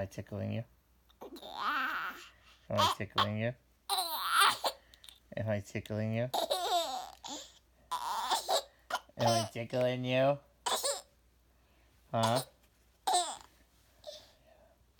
I tickling you? Am I tickling you? Am I tickling you? Am I tickling you? Huh?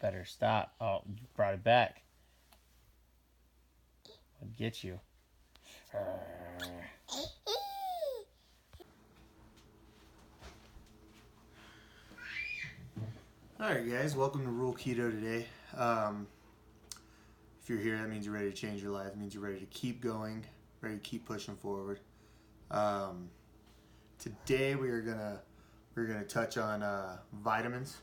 Better stop. Oh, you brought it back. I'll get you. Alright guys, welcome to Rule Keto today. If you're here, that means you're ready to change your life. It means you're ready to keep going, ready to keep pushing forward. Today we're gonna touch on vitamins.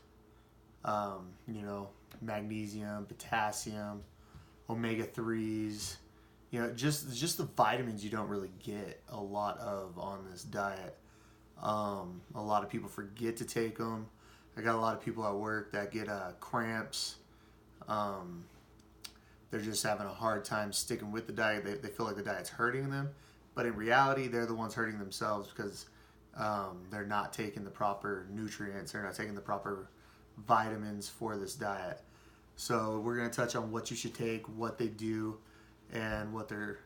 Magnesium, potassium, omega-3s. Just the vitamins you don't really get a lot of on this diet. A lot of people forget to take them. I got a lot of people at work that get cramps. They're just having a hard time sticking with the diet. They feel like the diet's hurting them, but in reality, they're the ones hurting themselves because they're not taking the proper nutrients. They're not taking the proper vitamins for this diet. So we're going to touch on what you should take, what they do, and what they're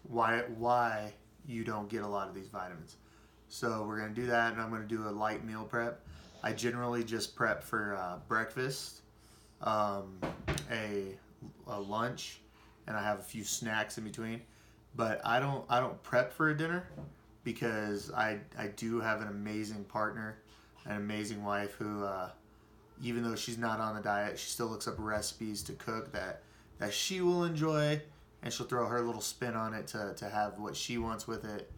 why you don't get a lot of these vitamins. So we're going to do that, and I'm going to do a light meal prep. I generally just prep for breakfast, a lunch, and I have a few snacks in between. But I don't prep for a dinner because I do have an amazing partner, an amazing wife who, even though she's not on the diet, she still looks up recipes to cook that she will enjoy, and she'll throw her little spin on it to have what she wants with it.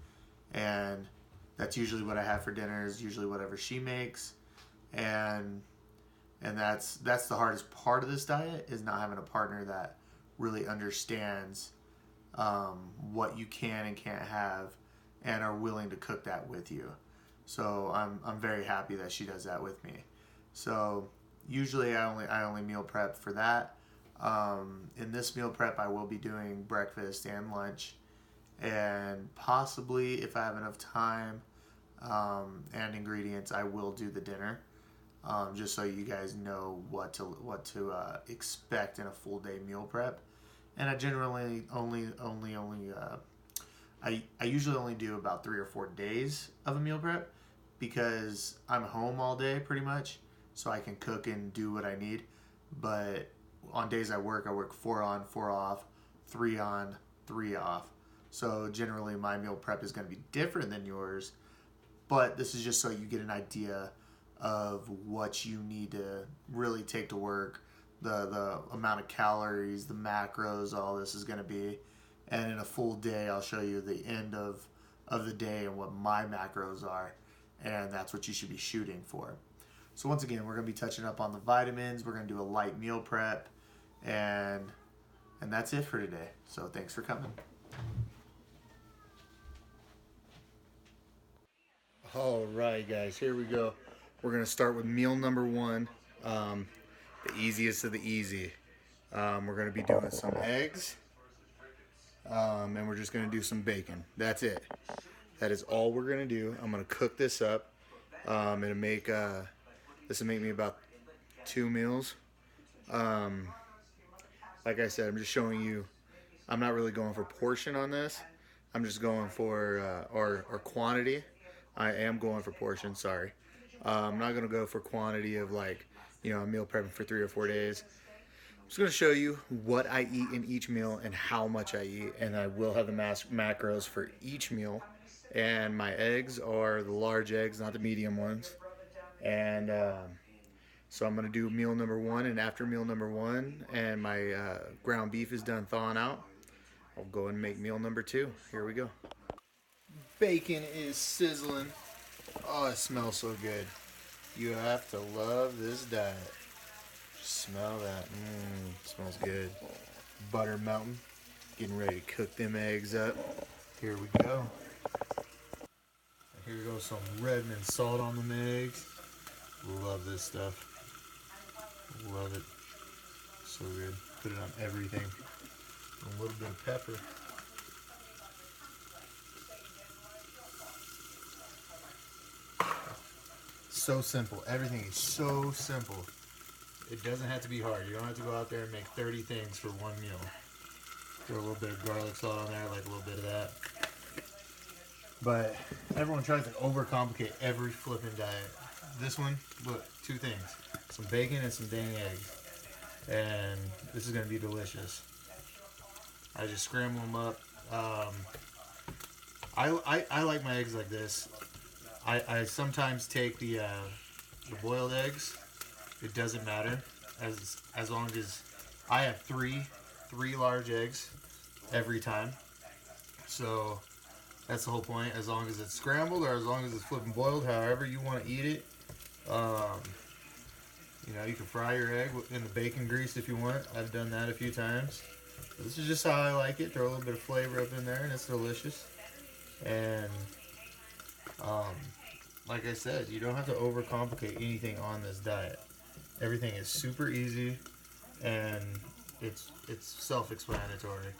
And that's usually what I have for dinner, is usually whatever she makes. And that's the hardest part of this diet, is not having a partner that really understands what you can and can't have and are willing to cook that with you. So I'm very happy that she does that with me. So usually I only meal prep for that. In this meal prep, I will be doing breakfast and lunch, and possibly, if I have enough time and ingredients, I will do the dinner. Just so you guys know what to expect in a full day meal prep. And I generally I usually only do about 3 or 4 days of a meal prep because I'm home all day pretty much, so I can cook and do what I need. But on days I work 4 on, 4 off, 3 on, 3 off. So generally my meal prep is going to be different than yours, but this is just so you get an idea of what you need to really take to work, the amount of calories, the macros, all this is going to be. And in a full day, I'll show you the end of the day and what my macros are, and that's what you should be shooting for. So once again, we're going to be touching up on the vitamins. We're going to do a light meal prep, and that's it for today. So thanks for coming. All right, guys, here we go. We're going to start with meal number 1, the easiest of the easy. We're going to be doing some eggs, and we're just going to do some bacon. That's it. That is all we're going to do. I'm going to cook this up. It'll make this will make me about 2 meals. Like I said, I'm just showing you. I'm not really going for portion on this. I'm just going for or quantity. I am going for portion. Sorry. I'm not going to go for quantity of a meal prepping for 3 or 4 days. I'm just going to show you what I eat in each meal and how much I eat, and I will have the macros for each meal. And my eggs are the large eggs, not the medium ones. And so I'm going to do meal number 1, and after meal number 1 and my ground beef is done thawing out, I'll go and make meal number 2. Here we go. Bacon is sizzling. Oh, it smells so good. You have to love this diet. Just smell that. Smells good. Butter melting. Getting ready to cook them eggs up. Here we go. Here goes some Redmond salt on them eggs. Love this stuff. Love it. So good. Put it on everything. A little bit of pepper. So simple. Everything is so simple. it doesn't have to be hard. You don't have to go out there and make 30 things for one meal. Throw a little bit of garlic salt on there, like a little bit of that. But everyone tries to overcomplicate every flipping diet. This one, look, 2 things. Some bacon and some dang eggs. And this is going to be delicious. I just scramble them up. I like my eggs like this. I sometimes take the boiled eggs. It doesn't matter as long as I have three large eggs every time. So that's the whole point. As long as it's scrambled or as long as it's flipping boiled, however you want to eat it. You know, you can fry your egg in the bacon grease if you want. I've done that a few times. But this is just how I like it. Throw a little bit of flavor up in there, and it's delicious. And like I said, you don't have to overcomplicate anything on this diet. Everything is super easy, and it's self-explanatory.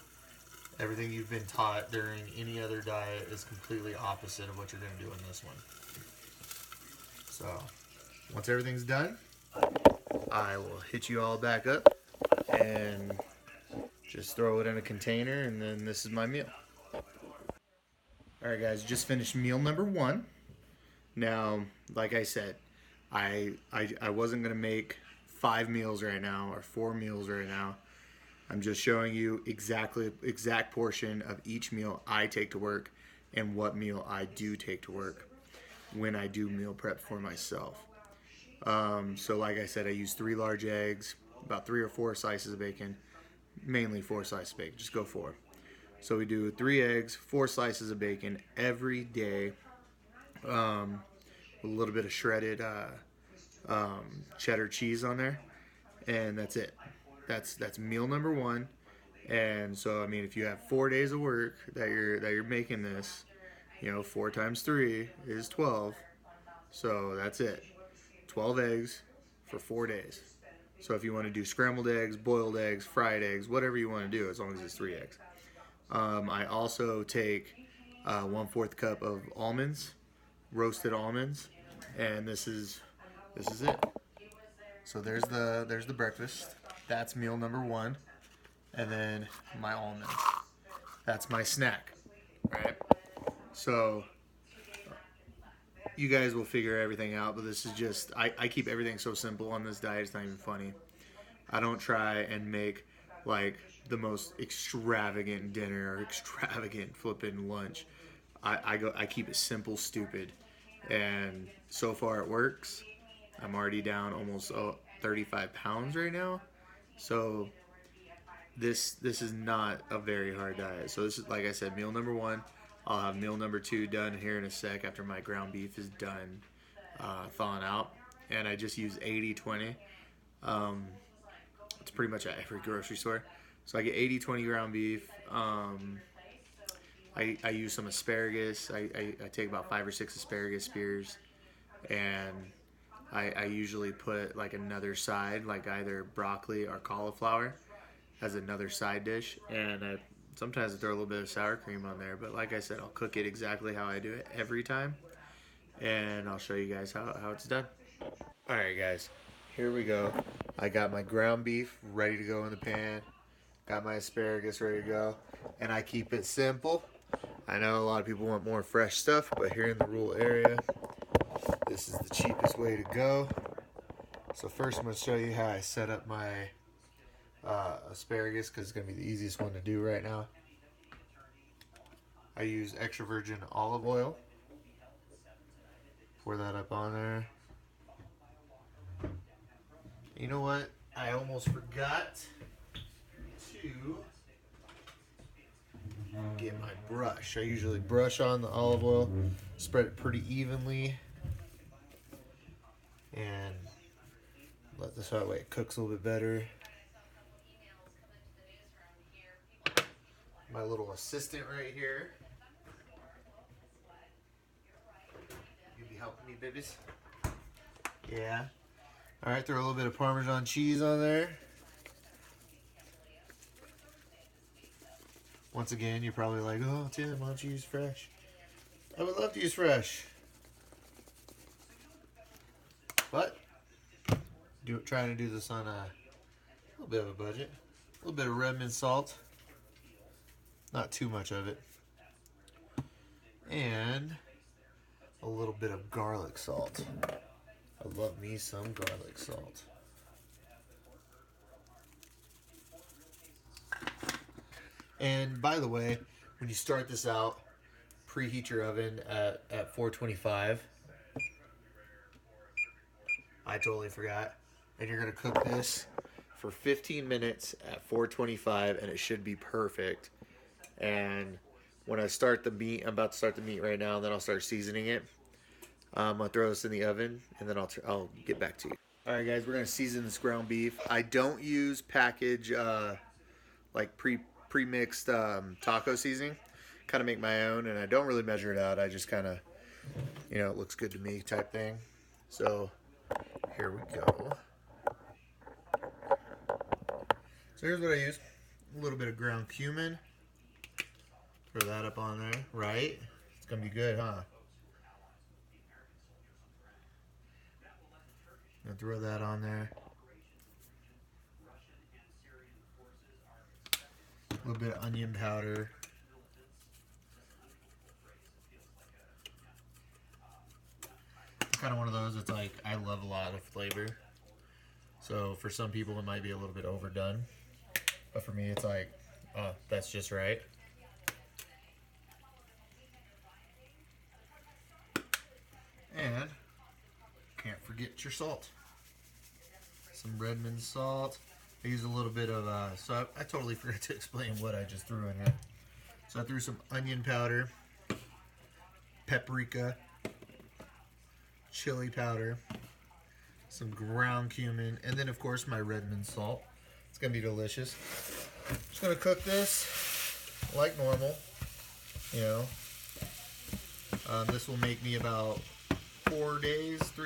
Everything you've been taught during any other diet is completely opposite of what you're going to do in this one. So, once everything's done, I will hit you all back up and just throw it in a container, and then this is my meal. Alright guys, just finished meal number 1. Now, like I said, I wasn't going to make 5 meals right now or 4 meals right now. I'm just showing you exact portion of each meal I take to work and what meal I do take to work when I do meal prep for myself. So like I said, I use 3 large eggs, about 3 or 4 slices of bacon, mainly 4 slices of bacon, just go 4. So we do 3 eggs, 4 slices of bacon every day, with a little bit of shredded cheddar cheese on there, and that's it. That's meal number 1. And so I mean, if you have 4 days of work that you're making this, you know, 4 times 3 is 12. So that's it. 12 eggs for 4 days. So if you want to do scrambled eggs, boiled eggs, fried eggs, whatever you want to do, as long as it's 3 eggs. I also take 1/4 cup of almonds, roasted almonds, and this is it. So there's the breakfast. That's meal number 1, and then my almonds. That's my snack, right? So you guys will figure everything out, but this is just, I keep everything so simple on this diet, it's not even funny. I don't try and make like the most extravagant dinner or extravagant flipping lunch. I keep it simple, stupid, and so far it works. I'm already down almost 35 pounds right now, so this is not a very hard diet. So this is, like I said, meal number 1. I'll have meal number 2 done here in a sec after my ground beef is done thawing out, and I just use 80-20. It's pretty much at every grocery store. So I get 80-20 ground beef. I use some asparagus. I take about 5 or 6 asparagus spears, and I usually put like another side, like either broccoli or cauliflower as another side dish, and sometimes I throw a little bit of sour cream on there, but like I said, I'll cook it exactly how I do it every time, and I'll show you guys how it's done. Alright guys, here we go. I got my ground beef ready to go in the pan, got my asparagus ready to go, and I keep it simple. I know a lot of people want more fresh stuff, but here in the rural area, this is the cheapest way to go. So first I'm going to show you how I set up my asparagus, because it's going to be the easiest one to do right now. I use extra virgin olive oil. Pour that up on there. You know what? I almost forgot to get my brush. I usually brush on the olive oil, spread it pretty evenly, and let this that way it cooks a little bit better. My little assistant right here. You be helping me, babies? Yeah. Alright, throw a little bit of Parmesan cheese on there. Once again, you're probably like, oh, Tim, why don't you use fresh? I would love to use fresh. But Trying to do this on a little bit of a budget. A little bit of Redmond salt. Not too much of it. And a little bit of garlic salt. I love me some garlic salt. And by the way, when you start this out, preheat your oven at 425. I totally forgot. And you're going to cook this for 15 minutes at 425, and it should be perfect. And when I start the meat, I'm about to start the meat right now, and then I'll start seasoning it. I'm going to throw this in the oven, and then I'll get back to you. All right, guys, we're going to season this ground beef. I don't use package like pre-mixed taco seasoning. Kind of make my own, and I don't really measure it out. I just kind of, it looks good to me type thing. So here we go. So here's what I use. A little bit of ground cumin. Throw that up on there, right? It's going to be good, huh? I'm going to throw that on there. A little bit of onion powder. Kind of one of those, it's like I love a lot of flavor. So for some people it might be a little bit overdone. But for me it's like, oh, that's just right. And can't forget your salt. Some Redmond salt. I use a little bit of, so I totally forgot to explain what I just threw in here. So I threw some onion powder, paprika, chili powder, some ground cumin, and then of course my Redmond salt. It's gonna be delicious. Just gonna cook this like normal, this will make me about 3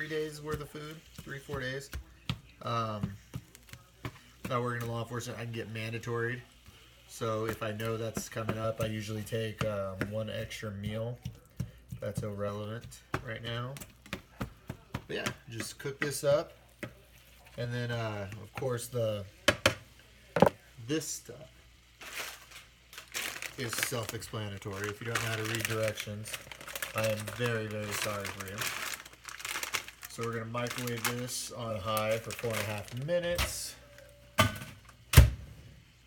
days worth of food, 3-4 days. Not working in law enforcement, I can get mandatoried. So if I know that's coming up, I usually take one extra meal. That's irrelevant right now. But yeah, just cook this up. And then, of course, this stuff is self-explanatory. If you don't know how to read directions, I am very, very sorry for you. So we're going to microwave this on high for 4.5 minutes.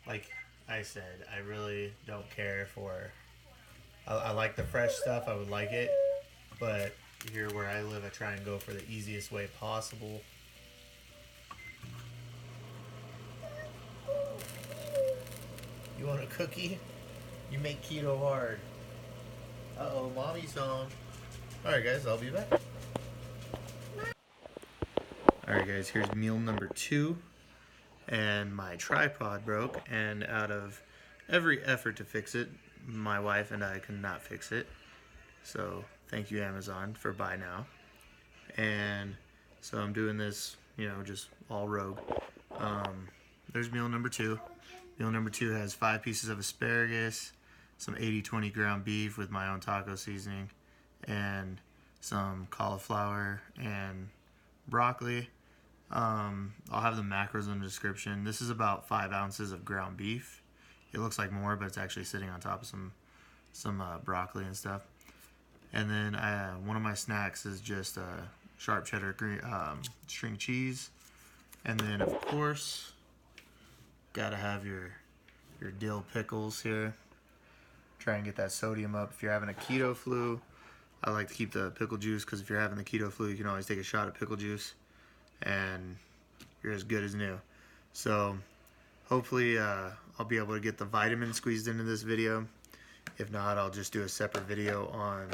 Like I said, I really don't care for... I like the fresh stuff. I would like it. But here where I live, I try and go for the easiest way possible. You want a cookie? You make keto hard. Uh-oh, mommy's home. Alright guys, I'll be back. Alright guys, here's meal number 2. And my tripod broke, and out of every effort to fix it, my wife and I could not fix it. So thank you, Amazon, for buy now. And so I'm doing this, just all rogue. There's meal number 2. Meal number 2 has 5 pieces of asparagus, some 80-20 ground beef with my own taco seasoning, and some cauliflower and broccoli. I'll have the macros in the description. This is about 5 ounces of ground beef. It looks like more, but it's actually sitting on top of some broccoli and stuff. And then one of my snacks is just sharp cheddar string cheese. And then, of course, gotta have your dill pickles here. Try and get that sodium up. If you're having a keto flu, I like to keep the pickle juice, because if you're having the keto flu, you can always take a shot of pickle juice and you're as good as new. So hopefully I'll be able to get the vitamins squeezed into this video. If not, I'll just do a separate video on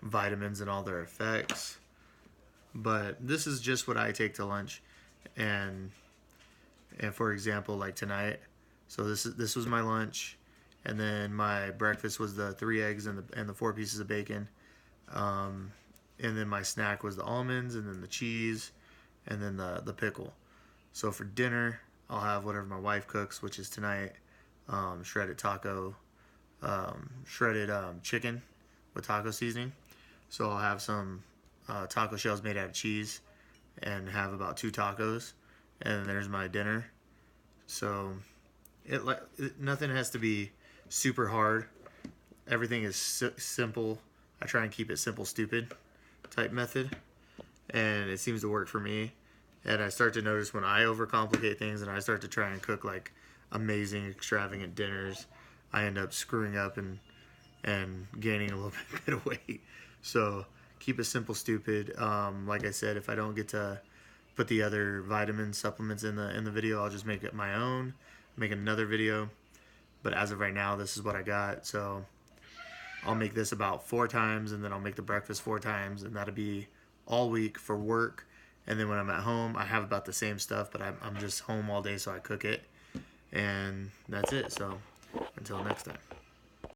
vitamins and all their effects. But this is just what I take to lunch. And for example, like tonight, so this was my lunch, and then my breakfast was the 3 eggs and the 4 pieces of bacon. And then my snack was the almonds, and then the cheese, and then the pickle. So for dinner, I'll have whatever my wife cooks, which is tonight, shredded chicken with taco seasoning. So I'll have some taco shells made out of cheese and have about 2 tacos. and there's my dinner. So nothing has to be super hard. Everything is simple. I try and keep it simple, stupid type method, and it seems to work for me. And I start to notice when I overcomplicate things and I start to try and cook like amazing, extravagant dinners, I end up screwing up and gaining a little bit of weight. So keep it simple, stupid. Like I said, if I don't get to put the other vitamin supplements in the video, I'll just make it my own, make another video. But as of right now, this is what I got. So I'll make this about 4 times, and then I'll make the breakfast 4 times, and that'll be all week for work. And then when I'm at home, I have about the same stuff, but I'm just home all day, so I cook it. And that's it. So until next time.